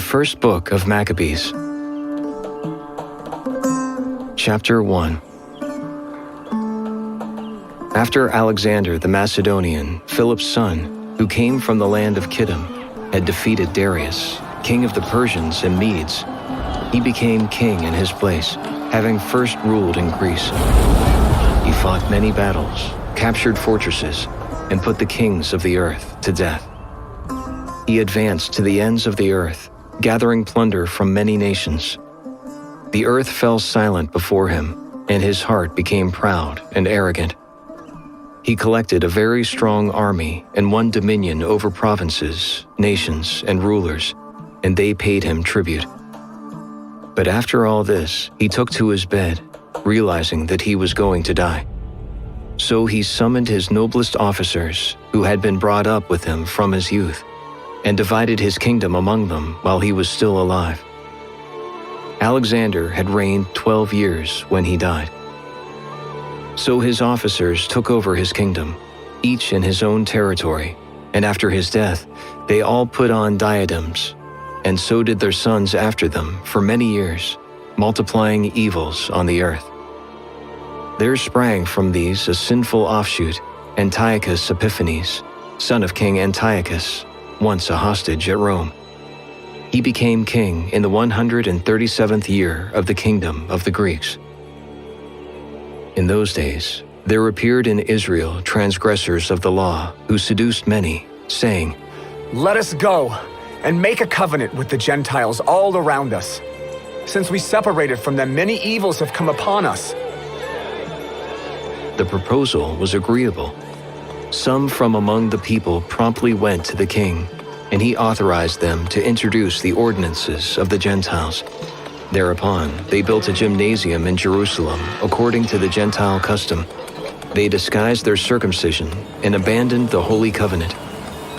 First Book of Maccabees. Chapter 1. After Alexander the Macedonian, Philip's son, who came from the land of Kittim, had defeated Darius, king of the Persians and Medes, he became king in his place, having first ruled in Greece. He fought many battles, captured fortresses, and put the kings of the earth to death. He advanced to the ends of the earth, gathering plunder from many nations. The earth fell silent before him, and his heart became proud and arrogant. He collected a very strong army and won dominion over provinces, nations, and rulers, and they paid him tribute. But after all this, he took to his bed, realizing that he was going to die. So he summoned his noblest officers, who had been brought up with him from his youth, and divided his kingdom among them while he was still alive. Alexander had reigned 12 years when he died. So his officers took over his kingdom, each in his own territory, and after his death, they all put on diadems, and so did their sons after them for many years, multiplying evils on the earth. There sprang from these a sinful offshoot, Antiochus Epiphanes, son of King Antiochus, once a hostage at Rome. He became king in the 137th year of the kingdom of the Greeks. In those days, there appeared in Israel transgressors of the law who seduced many, saying, "Let us go and make a covenant with the Gentiles all around us. Since we separated from them, many evils have come upon us." The proposal was agreeable. Some from among the people promptly went to the king, and he authorized them to introduce the ordinances of the Gentiles. Thereupon, they built a gymnasium in Jerusalem according to the Gentile custom. They disguised their circumcision and abandoned the Holy Covenant.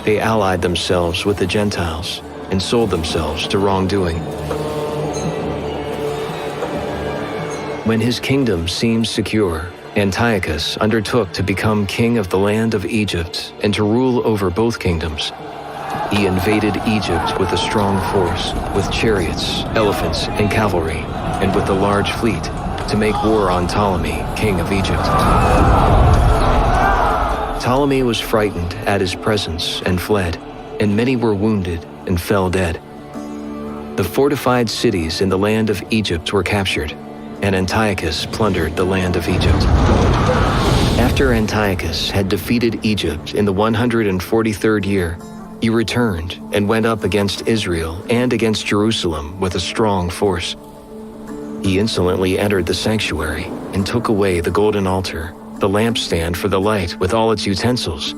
They allied themselves with the Gentiles and sold themselves to wrongdoing. When his kingdom seemed secure, Antiochus undertook to become king of the land of Egypt and to rule over both kingdoms. He invaded Egypt with a strong force, with chariots, elephants, and cavalry, and with a large fleet, to make war on Ptolemy, king of Egypt. Ptolemy was frightened at his presence and fled, and many were wounded and fell dead. The fortified cities in the land of Egypt were captured, and Antiochus plundered the land of Egypt. After Antiochus had defeated Egypt in the 143rd year, he returned and went up against Israel and against Jerusalem with a strong force. He insolently entered the sanctuary and took away the golden altar, the lampstand for the light with all its utensils,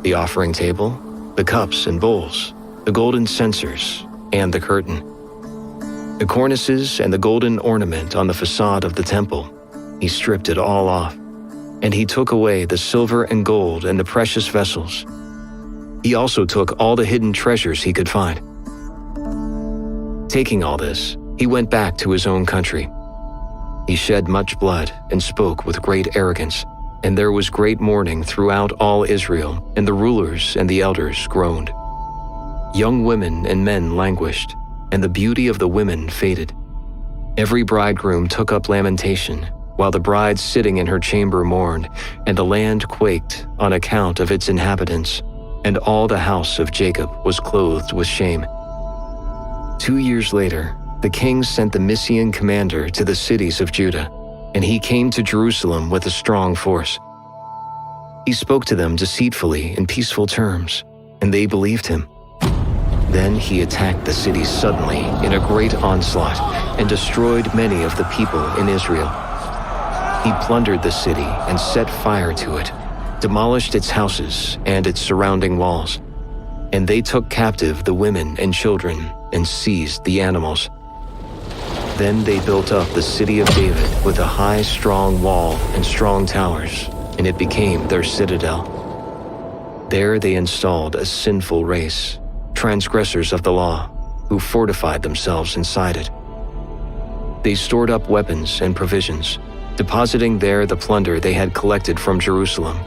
the offering table, the cups and bowls, the golden censers, and the curtain. The cornices and the golden ornament on the facade of the temple, he stripped it all off, and he took away the silver and gold and the precious vessels. He also took all the hidden treasures he could find. Taking all this, he went back to his own country. He shed much blood and spoke with great arrogance, and there was great mourning throughout all Israel, and the rulers and the elders groaned. Young women and men languished, and the beauty of the women faded. Every bridegroom took up lamentation, while the bride sitting in her chamber mourned, and the land quaked on account of its inhabitants, and all the house of Jacob was clothed with shame. 2 years later, the king sent the Mysian commander to the cities of Judah, and he came to Jerusalem with a strong force. He spoke to them deceitfully in peaceful terms, and they believed him. Then he attacked the city suddenly in a great onslaught and destroyed many of the people in Israel. He plundered the city and set fire to it, demolished its houses and its surrounding walls, and they took captive the women and children and seized the animals. Then they built up the city of David with a high, strong wall and strong towers, and it became their citadel. There they installed a sinful race, transgressors of the law, who fortified themselves inside it. They stored up weapons and provisions, depositing there the plunder they had collected from Jerusalem,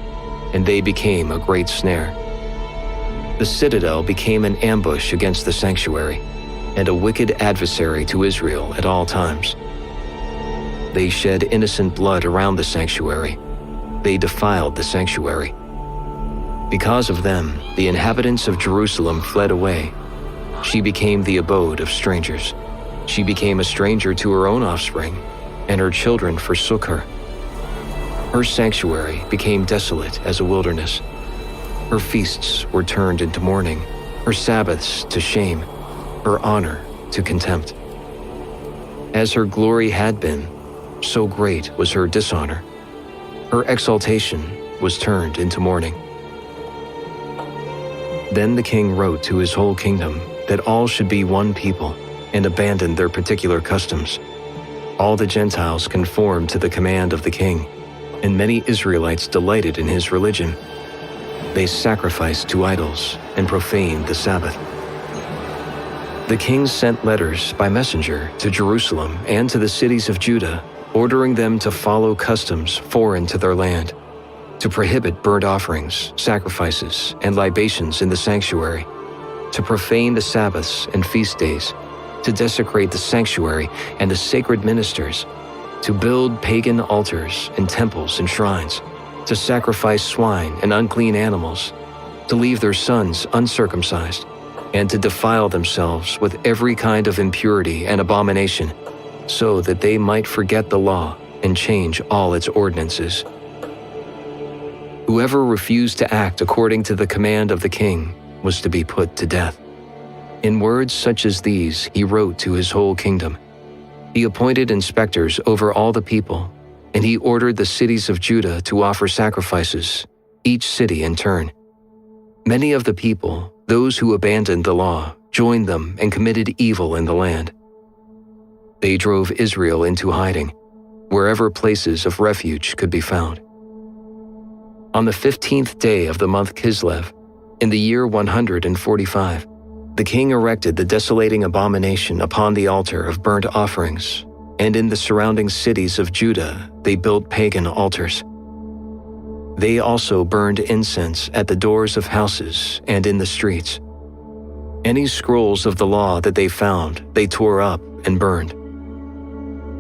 and they became a great snare. The citadel became an ambush against the sanctuary. and a wicked adversary to Israel at all times. They shed innocent blood around the sanctuary. They defiled the sanctuary. Because of them, the inhabitants of Jerusalem fled away. She became the abode of strangers. She became a stranger to her own offspring, and her children forsook her. Her sanctuary became desolate as a wilderness. Her feasts were turned into mourning, her Sabbaths to shame, her honor to contempt. As her glory had been, so great was her dishonor. Her exaltation was turned into mourning. Then the king wrote to his whole kingdom that all should be one people and abandon their particular customs. All the Gentiles conformed to the command of the king, and many Israelites delighted in his religion. They sacrificed to idols and profaned the Sabbath. The king sent letters by messenger to Jerusalem and to the cities of Judah, ordering them to follow customs foreign to their land, to prohibit burnt offerings, sacrifices, and libations in the sanctuary, to profane the Sabbaths and feast days, to desecrate the sanctuary and the sacred ministers, to build pagan altars and temples and shrines, to sacrifice swine and unclean animals, to leave their sons uncircumcised, and to defile themselves with every kind of impurity and abomination, so that they might forget the law and change all its ordinances. Whoever refused to act according to the command of the king was to be put to death. In words such as these he wrote to his whole kingdom. He appointed inspectors over all the people, and he ordered the cities of Judah to offer sacrifices, each city in turn. Many of the people, those who abandoned the law, joined them and committed evil in the land. They drove Israel into hiding, wherever places of refuge could be found. On the 15th day of the month Kislev, in the year 145, the king erected the desolating abomination upon the altar of burnt offerings, and in the surrounding cities of Judah they built pagan altars. They also burned incense at the doors of houses and in the streets. Any scrolls of the law that they found, they tore up and burned.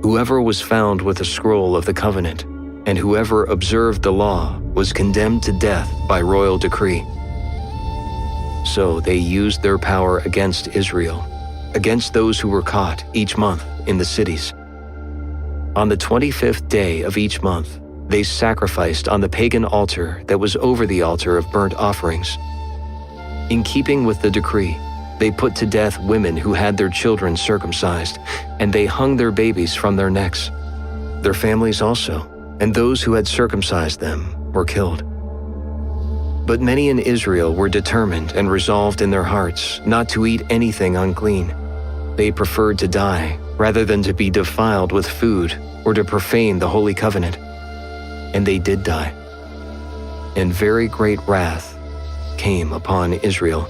Whoever was found with a scroll of the covenant, and whoever observed the law, was condemned to death by royal decree. So they used their power against Israel, against those who were caught each month in the cities. On the 25th day of each month, they sacrificed on the pagan altar that was over the altar of burnt offerings. In keeping with the decree, they put to death women who had their children circumcised, and they hung their babies from their necks. Their families also, and those who had circumcised them, were killed. But many in Israel were determined and resolved in their hearts not to eat anything unclean. They preferred to die rather than to be defiled with food or to profane the holy covenant. And they did die. And very great wrath came upon Israel.